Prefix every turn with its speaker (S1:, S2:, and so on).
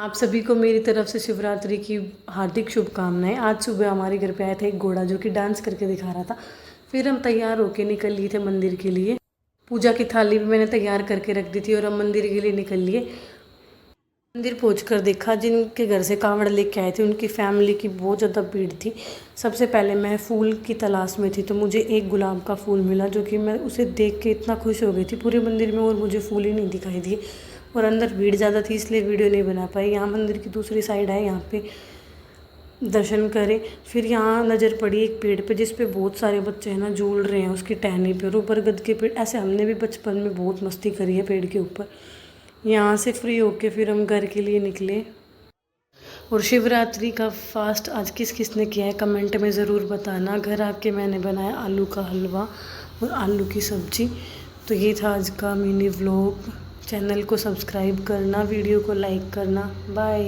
S1: आप सभी को मेरी तरफ से शिवरात्रि की हार्दिक शुभकामनाएं। आज सुबह हमारे घर पे आया था एक घोड़ा जो कि डांस करके दिखा रहा था। फिर हम तैयार होके निकल लिए थे मंदिर के लिए। पूजा की थाली भी मैंने तैयार करके रख दी थी और हम मंदिर के लिए निकल लिए। मंदिर पहुंचकर देखा जिनके घर से कांवड़ लेके आए थे उनकी फैमिली की बहुत ज़्यादा भीड़ थी। सबसे पहले मैं फूल की तलाश में थी तो मुझे एक गुलाब का फूल मिला जो कि मैं उसे देख के इतना खुश हो गई थी पूरे मंदिर में, और मुझे फूल ही नहीं दिखाई दिए और अंदर भीड़ ज़्यादा थी इसलिए वीडियो नहीं बना पाई। यहाँ मंदिर की दूसरी साइड है, यहाँ पे दर्शन करें। फिर यहाँ नज़र पड़ी एक पेड़ पे जिस पे बहुत सारे बच्चे हैं ना झूल रहे हैं उसकी टहनी पे, और ऊपर गद के पेड़। ऐसे हमने भी बचपन में बहुत मस्ती करी है पेड़ के ऊपर। यहाँ से फ्री होके फिर हम घर के लिए निकले। और शिवरात्रि का फास्ट आज किस किस ने किया है कमेंट में ज़रूर बताना। घर आके मैंने बनाया आलू का हलवा और आलू की सब्ज़ी। तो ये था आज का मिनी व्लॉग। चैनल को सब्सक्राइब करना, वीडियो को लाइक करना। बाय।